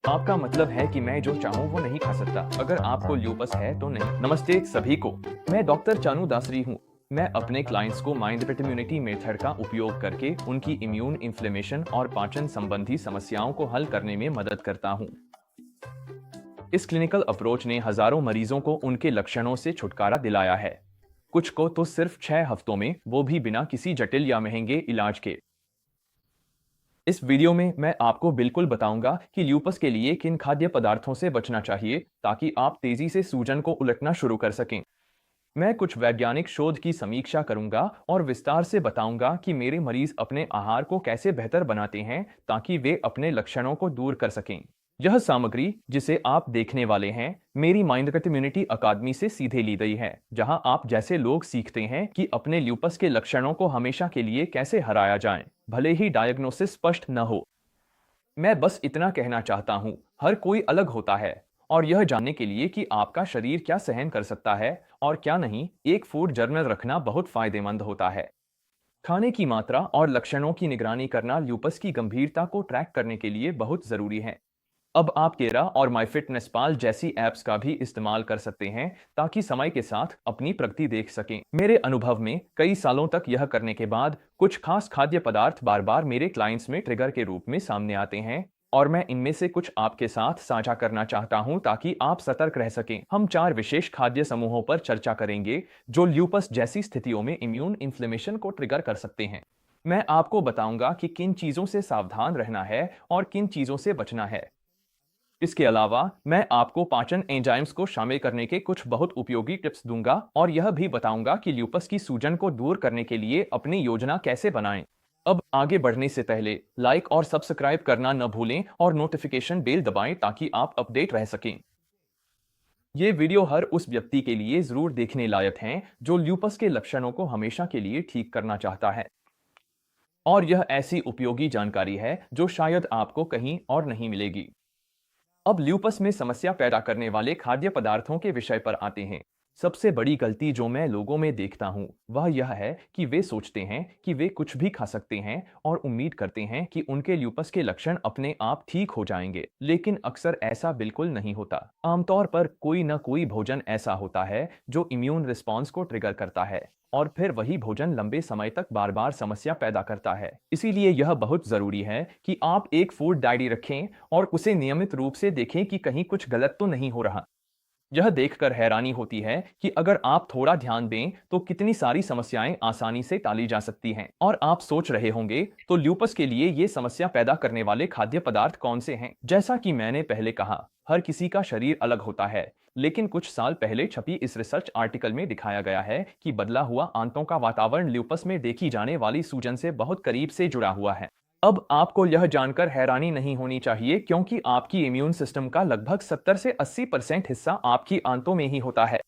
आपका मतलब है कि मैं जो चाहूँ वो नहीं खा सकता। अगर आपको ल्यूपस है तो नहीं। नमस्ते सभी को। मैं डॉक्टर चानू दासरी हूँ। मैं अपने क्लाइंट्स को माइंड इम्यूनिटी मेथड का उपयोग करके उनकी इम्यून इन्फ्लेमेशन और पाचन संबंधी समस्याओं को हल करने में मदद करता हूँ। इस क्लिनिकल अप्रोच ने हजारों मरीजों को उनके लक्षणों से छुटकारा दिलाया है। कुछ को तो सिर्फ 6 हफ्तों में, वो भी बिना किसी जटिल या महंगे इलाज के। इस वीडियो में मैं आपको बिल्कुल बताऊंगा कि ल्यूपस के लिए किन खाद्य पदार्थों से बचना चाहिए ताकि आप तेजी से सूजन को उलटना शुरू कर सकें। मैं कुछ वैज्ञानिक शोध की समीक्षा करूंगा और विस्तार से बताऊंगा कि मेरे मरीज अपने आहार को कैसे बेहतर बनाते हैं ताकि वे अपने लक्षणों को दूर कर सकें। यह सामग्री जिसे आप देखने वाले हैं मेरी माइंड कट इम्यूनिटी अकादमी से सीधे ली गई है, जहां आप जैसे लोग सीखते हैं कि अपने ल्यूपस के लक्षणों को हमेशा के लिए कैसे हराया जाए, भले ही डायग्नोसिस स्पष्ट न हो। मैं बस इतना कहना चाहता हूं, हर कोई अलग होता है और यह जानने के लिए कि आपका शरीर क्या सहन कर सकता है और क्या नहीं, एक फूड जर्नल रखना बहुत फायदेमंद होता है। खाने की मात्रा और लक्षणों की निगरानी करना ल्यूपस की गंभीरता को ट्रैक करने के लिए बहुत जरूरी है। अब आप केरा और माईफिटनेसपाल जैसी ऐप्स का भी इस्तेमाल कर सकते हैं ताकि समय के साथ अपनी प्रगति देख सकें। मेरे अनुभव में कई सालों तक यह करने के बाद कुछ खास खाद्य पदार्थ बार बार मेरे क्लाइंट्स में ट्रिगर के रूप में सामने आते हैं और मैं इनमें से कुछ आपके साथ साझा करना चाहता हूं ताकि आप सतर्क रह सकें। हम 4 विशेष खाद्य समूहों पर चर्चा करेंगे जो ल्यूपस जैसी स्थितियों में इम्यून इन्फ्लेमेशन को ट्रिगर कर सकते हैं। मैं आपको बताऊंगा कि किन चीजों से सावधान रहना है और किन चीजों से बचना है। इसके अलावा मैं आपको पाचन एंजाइम्स को शामिल करने के कुछ बहुत उपयोगी टिप्स दूंगा और यह भी बताऊंगा कि ल्यूपस की सूजन को दूर करने के लिए अपनी योजना कैसे बनाएं। अब आगे बढ़ने से पहले लाइक और सब्सक्राइब करना न भूलें और नोटिफिकेशन बेल दबाएं ताकि आप अपडेट रह सकें। ये वीडियो हर उस व्यक्ति के लिए जरूर देखने लायक हैं जो ल्यूपस के लक्षणों को हमेशा के लिए ठीक करना चाहता है। और यह ऐसी उपयोगी जानकारी है जो शायद आपको कहीं और नहीं मिलेगी। अब ल्यूपस में समस्या पैदा करने वाले खाद्य पदार्थों के विषय पर आते हैं। सबसे बड़ी गलती जो मैं लोगों में देखता हूं वह यह है कि वे सोचते हैं कि वे कुछ भी खा सकते हैं और उम्मीद करते हैं कि उनके ल्यूपस के लक्षण अपने आप ठीक हो जाएंगे, लेकिन अक्सर ऐसा बिल्कुल नहीं होता। आमतौर पर कोई न कोई भोजन ऐसा होता है जो इम्यून रिस्पॉन्स को ट्रिगर करता है और फिर वही भोजन लंबे समय तक बार बार समस्या पैदा करता है। इसीलिए यह बहुत जरूरी है कि आप एक फूड डायरी रखें और उसे नियमित रूप से देखें कि कहीं कुछ गलत तो नहीं हो रहा। यह देखकर हैरानी होती है कि अगर आप थोड़ा ध्यान दें तो कितनी सारी समस्याएं आसानी से टाली जा सकती हैं। और आप सोच रहे होंगे तो ल्यूपस के लिए ये समस्या पैदा करने वाले खाद्य पदार्थ कौन से हैं? जैसा कि मैंने पहले कहा, हर किसी का शरीर अलग होता है, लेकिन कुछ साल पहले छपी इस रिसर्च आर्टिकल में दिखाया गया है कि बदला हुआ आंतों का वातावरण ल्यूपस में देखी जाने वाली सूजन से बहुत करीब से जुड़ा हुआ है। अब आपको यह जानकर हैरानी नहीं होनी चाहिए क्योंकि आपकी इम्यून सिस्टम का लगभग 70 से 80% हिस्सा आपकी आंतों में ही होता है।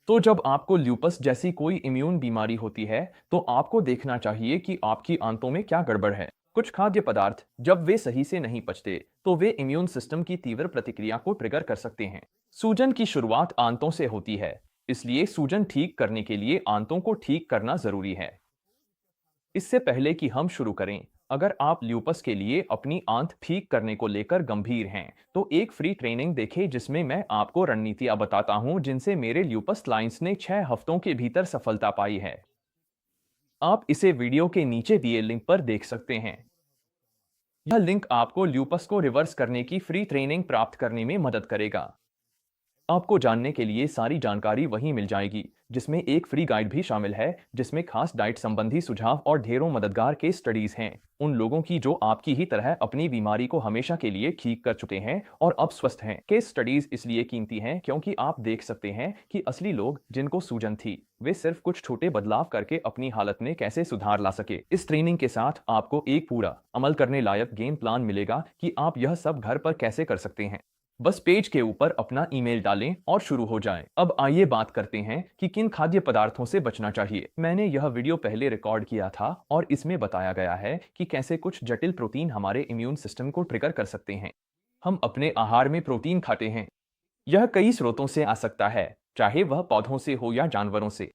तो जब आपको ल्यूपस जैसी कोई इम्यून बीमारी होती है तो आपको देखना चाहिए कि आपकी आंतों में क्या गड़बड़ है। कुछ खाद्य पदार्थ जब वे सही से नहीं पचते तो वे इम्यून सिस्टम की तीव्र प्रतिक्रिया को ट्रिगर कर सकते हैं। सूजन की शुरुआत आंतों से होती है, इसलिए सूजन ठीक करने के लिए आंतों को ठीक करना जरूरी है। इससे पहले कि हम शुरू करें, अगर आप ल्यूपस के लिए अपनी आंत ठीक करने को लेकर गंभीर हैं तो एक फ्री ट्रेनिंग देखें जिसमें मैं आपको रणनीतियां बताता हूं जिनसे मेरे ल्यूपस क्लाइंट्स ने 6 हफ्तों के भीतर सफलता पाई है। आप इसे वीडियो के नीचे दिए लिंक पर देख सकते हैं। यह लिंक आपको ल्यूपस को रिवर्स करने की फ्री ट्रेनिंग प्राप्त करने में मदद करेगा। आपको जानने के लिए सारी जानकारी वहीं मिल जाएगी, जिसमें एक फ्री गाइड भी शामिल है जिसमें खास डाइट संबंधी सुझाव और ढेरों मददगार केस स्टडीज हैं उन लोगों की जो आपकी ही तरह अपनी बीमारी को हमेशा के लिए ठीक कर चुके हैं और अब स्वस्थ हैं। केस स्टडीज इसलिए कीमती हैं क्योंकि आप देख सकते हैं कि असली लोग जिनको सूजन थी वे सिर्फ कुछ छोटे बदलाव करके अपनी हालत में कैसे सुधार ला सके। इस ट्रेनिंग के साथ आपको एक पूरा अमल करने लायक गेम प्लान मिलेगा कि आप यह सब घर पर कैसे कर सकते हैं। बस पेज के ऊपर अपना ईमेल डालें और शुरू हो जाएं। अब आइए बात करते हैं कि किन खाद्य पदार्थों से बचना चाहिए। मैंने यह वीडियो पहले रिकॉर्ड किया था और इसमें बताया गया है कि कैसे कुछ जटिल प्रोटीन हमारे इम्यून सिस्टम को ट्रिगर कर सकते हैं। हम अपने आहार में प्रोटीन खाते हैं। यह कई स्रोतों से आ सकता है, चाहे वह पौधों से हो या जानवरों से।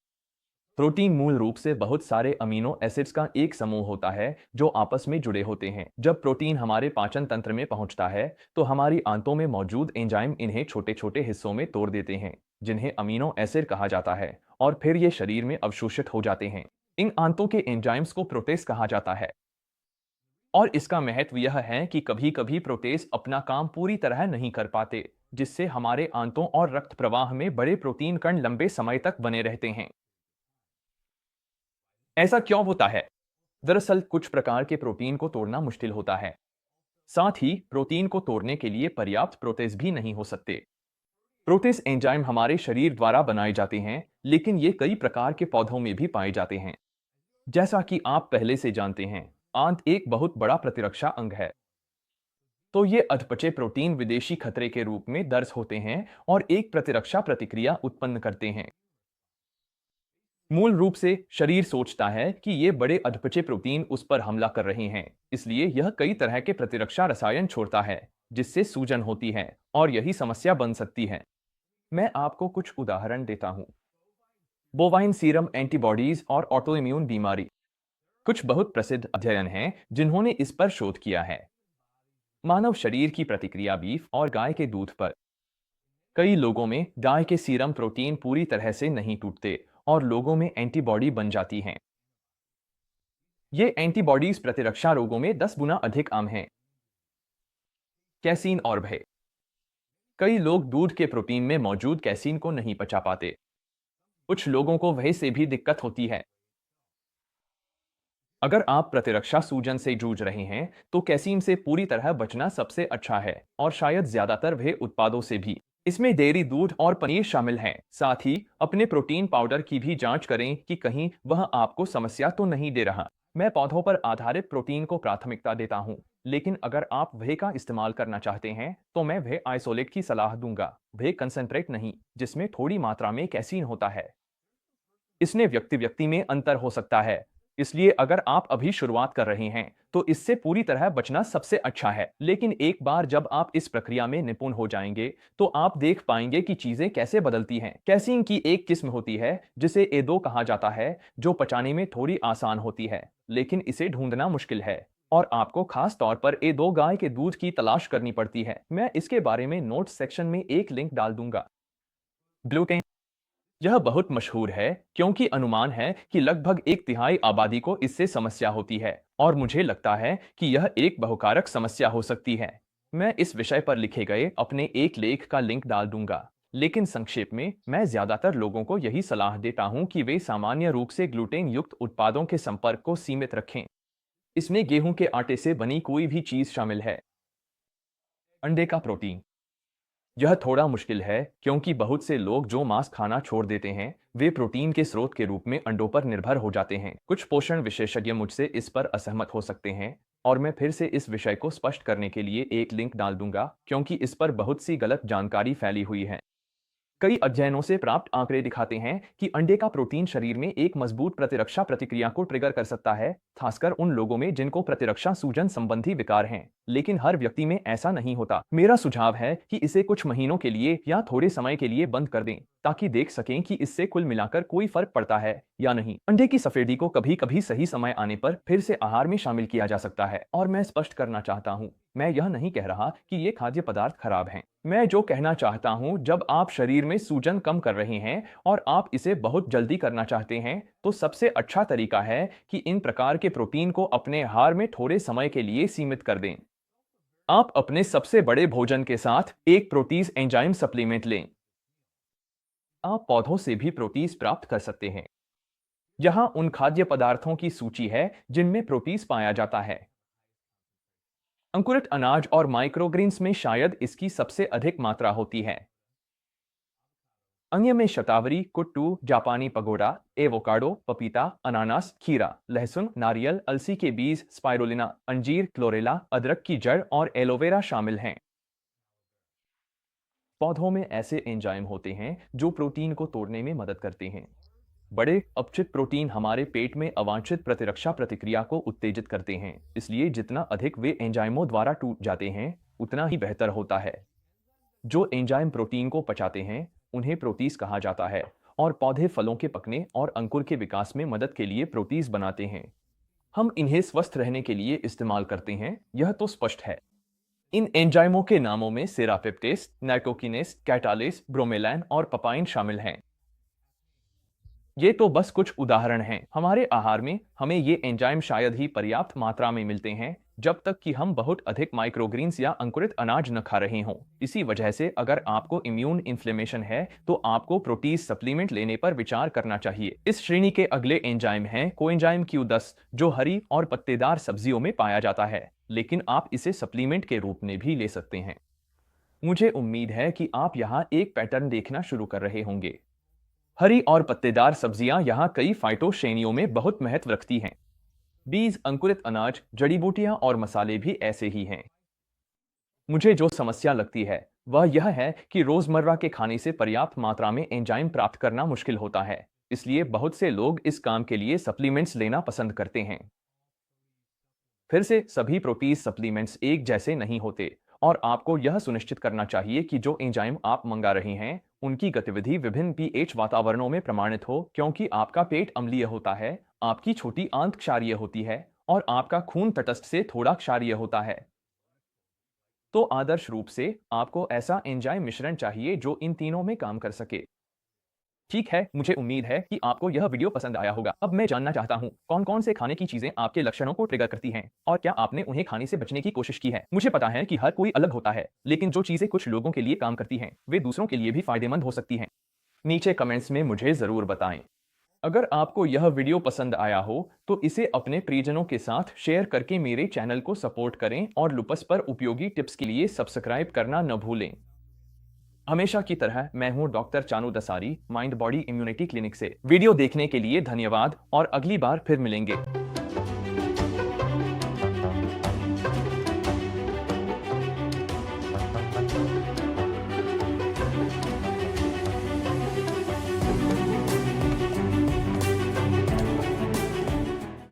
प्रोटीन मूल रूप से बहुत सारे अमीनो एसिड्स का एक समूह होता है जो आपस में जुड़े होते हैं। जब प्रोटीन हमारे पाचन तंत्र में पहुंचता है तो हमारी आंतों में मौजूद एंजाइम इन्हें छोटे छोटे हिस्सों में तोड़ देते हैं, जिन्हें अमीनो एसिड कहा जाता है, और फिर ये शरीर में अवशोषित हो जाते हैं। इन आंतों के एंजाइम्स को प्रोटेस कहा जाता है, और इसका महत्व यह है कि कभी कभी प्रोटेस अपना काम पूरी तरह नहीं कर पाते, जिससे हमारे आंतों और रक्त प्रवाह में बड़े प्रोटीन कण लंबे समय तक बने रहते हैं। ऐसा क्यों होता है? दरअसल कुछ प्रकार के प्रोटीन को तोड़ना मुश्किल होता है। साथ ही प्रोटीन को तोड़ने के लिए पर्याप्त प्रोटेस भी नहीं हो सकते। प्रोटेस एंजाइम हमारे शरीर द्वारा बनाए जाते हैं, लेकिन ये कई प्रकार के पौधों में भी पाए जाते हैं। जैसा कि आप पहले से जानते हैं, आंत एक बहुत बड़ा प्रतिरक्षा अंग है। तो ये अधपचे प्रोटीन विदेशी खतरे के रूप में दर्ज होते हैं और एक प्रतिरक्षा प्रतिक्रिया उत्पन्न करते हैं। मूल रूप से शरीर सोचता है कि ये बड़े अधपचे प्रोटीन उस पर हमला कर रहे हैं, इसलिए यह कई तरह के प्रतिरक्षा रसायन छोड़ता है, जिससे सूजन होती है और यही समस्या बन सकती है। मैं आपको कुछ उदाहरण देता हूं। बोवाइन सीरम एंटीबॉडीज और ऑटो इम्यून बीमारी कुछ बहुत प्रसिद्ध अध्ययन हैं जिन्होंने इस पर शोध किया है। मानव शरीर की प्रतिक्रिया बीफ और गाय के दूध पर। कई लोगों में गाय के सीरम प्रोटीन पूरी तरह से नहीं टूटते और लोगों में एंटीबॉडी बन जाती हैं। ये एंटीबॉडीज प्रतिरक्षा रोगों में 10 गुना अधिक आम हैं। कैसीन और भय। कई लोग दूध के प्रोटीन में मौजूद कैसीन को नहीं पचा पाते। कुछ लोगों को वह से भी दिक्कत होती है। अगर आप प्रतिरक्षा सूजन से जूझ रहे हैं तो कैसीन से पूरी तरह बचना सबसे अच्छा है, और शायद ज्यादातर वे उत्पादों से भी। इसमें डेयरी दूध और पनीर शामिल हैं। साथ ही अपने प्रोटीन पाउडर की भी जांच करें कि कहीं वह आपको समस्या तो नहीं दे रहा। मैं पौधों पर आधारित प्रोटीन को प्राथमिकता देता हूं, लेकिन अगर आप वह का इस्तेमाल करना चाहते हैं तो मैं वह आइसोलेट की सलाह दूंगा, वह कंसंट्रेट नहीं, जिसमें थोड़ी मात्रा में कैसीन होता है। इसने व्यक्ति व्यक्ति में अंतर हो सकता है, इसलिए अगर आप अभी शुरुआत कर रहे हैं तो इससे पूरी तरह बचना सबसे अच्छा है। लेकिन एक बार जब आप इस प्रक्रिया में निपुण हो जाएंगे तो आप देख पाएंगे कि चीजें कैसे बदलती हैं। कैसीन की एक किस्म होती है जिसे ए2 कहा जाता है, जो पचाने में थोड़ी आसान होती है, लेकिन इसे ढूंढना मुश्किल है और आपको खास तौर पर ए2 गाय के दूध की तलाश करनी पड़ती है। मैं इसके बारे में नोट्स सेक्शन में एक लिंक डाल दूंगा। ग्लूटेन। यह बहुत मशहूर है क्योंकि अनुमान है कि लगभग एक तिहाई आबादी को इससे समस्या होती है, और मुझे लगता है कि यह एक बहुकारक समस्या हो सकती है। मैं इस विषय पर लिखे गए अपने एक लेख का लिंक डाल दूंगा, लेकिन संक्षेप में मैं ज्यादातर लोगों को यही सलाह देता हूं कि वे सामान्य रूप से ग्लूटेन युक्त उत्पादों के संपर्क को सीमित रखें। इसमें गेहूं के आटे से बनी कोई भी चीज शामिल है। अंडे का प्रोटीन। यह थोड़ा मुश्किल है क्योंकि बहुत से लोग जो मांस खाना छोड़ देते हैं वे प्रोटीन के स्रोत के रूप में अंडों पर निर्भर हो जाते हैं। कुछ पोषण विशेषज्ञ मुझसे इस पर असहमत हो सकते हैं, और मैं फिर से इस विषय को स्पष्ट करने के लिए एक लिंक डाल दूंगा क्योंकि इस पर बहुत सी गलत जानकारी फैली हुई है। कई अध्ययनों से प्राप्त आंकड़े दिखाते हैं कि अंडे का प्रोटीन शरीर में एक मजबूत प्रतिरक्षा प्रतिक्रिया को ट्रिगर कर सकता है, खासकर उन लोगों में जिनको प्रतिरक्षा सूजन संबंधी विकार हैं। लेकिन हर व्यक्ति में ऐसा नहीं होता। मेरा सुझाव है कि इसे कुछ महीनों के लिए या थोड़े समय के लिए बंद कर दें, ताकि देख सकें कि इससे कुल मिलाकर कोई फर्क पड़ता है या नहीं। अंडे की सफेदी को कभी कभी सही समय आने पर फिर से आहार में शामिल किया जा सकता है, और मैं स्पष्ट करना चाहता हूँ, मैं यह नहीं कह रहा कि ये खाद्य पदार्थ खराब हैं। मैं जो कहना चाहता हूं, जब आप शरीर में सूजन कम कर रहे हैं और आप इसे बहुत जल्दी करना चाहते हैं, तो सबसे अच्छा तरीका है कि इन प्रकार के प्रोटीन को अपने आहार में थोड़े समय के लिए सीमित कर दें। आप अपने सबसे बड़े भोजन के साथ एक प्रोटीज एंजाइम सप्लीमेंट लें। आप पौधों से भी प्रोटीज प्राप्त कर सकते हैं। यहां उन खाद्य पदार्थों की सूची है जिनमें प्रोटीज पाया जाता है। अंकुरित अनाज और माइक्रोग्रीन्स में शायद इसकी सबसे अधिक मात्रा होती है। अन्य में शतावरी, कुट्टू, जापानी पगोडा, एवोकाडो, पपीता, अनानास, खीरा, लहसुन, नारियल, अलसी के बीज, स्पाइरुलिना, अंजीर, क्लोरेला, अदरक की जड़ और एलोवेरा शामिल हैं। पौधों में ऐसे एंजाइम होते हैं जो प्रोटीन को तोड़ने में मदद करते हैं। बड़े अपचित प्रोटीन हमारे पेट में अवांछित प्रतिरक्षा प्रतिक्रिया को उत्तेजित करते हैं, इसलिए जितना अधिक वे एंजाइमों द्वारा टूट जाते हैं उतना ही बेहतर होता है। जो एंजाइम प्रोटीन को पचाते हैं उन्हें प्रोटीज कहा जाता है, और पौधे फलों के पकने और अंकुर के विकास में मदद के लिए प्रोटीज बनाते हैं। हम इन्हें स्वस्थ रहने के लिए इस्तेमाल करते हैं, यह तो स्पष्ट है। इन एंजाइमों के नामों में सेरापेप्टेस, नाइकोकिनेस, कैटालेस, ब्रोमेलैन और पपाइन शामिल हैं। ये तो बस कुछ उदाहरण हैं। हमारे आहार में हमें ये एंजाइम शायद ही पर्याप्त मात्रा में मिलते हैं, जब तक कि हम बहुत अधिक माइक्रोग्रीन्स या अंकुरित अनाज न खा रहे हों। इसी वजह से अगर आपको इम्यून इन्फ्लेमेशन है तो आपको प्रोटीन सप्लीमेंट लेने पर विचार करना चाहिए। इस श्रेणी के अगले एंजाइम हैं कोएंजाइम Q10, जो हरी और पत्तेदार सब्जियों में पाया जाता है, लेकिन आप इसे सप्लीमेंट के रूप में भी ले सकते हैं। मुझे उम्मीद है कि आप यहाँ एक पैटर्न देखना शुरू कर रहे होंगे। हरी और पत्तेदार सब्जियां यहाँ कई फाइटो श्रेणियों में बहुत महत्व रखती हैं। बीज, अंकुरित अनाज, जड़ी बूटियां और मसाले भी ऐसे ही हैं। मुझे जो समस्या लगती है वह यह है कि रोजमर्रा के खाने से पर्याप्त मात्रा में एंजाइम प्राप्त करना मुश्किल होता है, इसलिए बहुत से लोग इस काम के लिए सप्लीमेंट्स लेना पसंद करते हैं। फिर से सभी प्रोटीन सप्लीमेंट्स एक जैसे नहीं होते और आपको यह सुनिश्चित करना चाहिए कि जो एंजाइम आप मंगा रहे हैं उनकी गतिविधि विभिन्न पीएच वातावरणों में प्रमाणित हो, क्योंकि आपका पेट अम्लीय होता है, आपकी छोटी आंत क्षारीय होती है और आपका खून तटस्थ से थोड़ा क्षारीय होता है। तो आदर्श रूप से आपको ऐसा एंजाइम मिश्रण चाहिए जो इन तीनों में काम कर सके। ठीक है, मुझे उम्मीद है कि आपको यह वीडियो पसंद आया होगा। अब मैं जानना चाहता हूँ कौन कौन से खाने की चीजें आपके लक्षणों को ट्रिगर करती हैं और क्या आपने उन्हें खाने से बचने की कोशिश की है। मुझे पता है कि हर कोई अलग होता है, लेकिन जो चीजें कुछ लोगों के लिए काम करती हैं वे दूसरों के लिए भी फायदेमंद हो सकती हैं। नीचे कमेंट्स में मुझे जरूर बताएं। अगर आपको यह वीडियो पसंद आया हो तो इसे अपने परिजनों के साथ शेयर करके मेरे चैनल को सपोर्ट करें और लुपस पर उपयोगी टिप्स के लिए सब्सक्राइब करना न भूलें। हमेशा की तरह मैं हूं doctor Chanu Dasari, mind body immunity clinic से। वीडियो देखने के लिए धन्यवाद और अगली बार फिर मिलेंगे।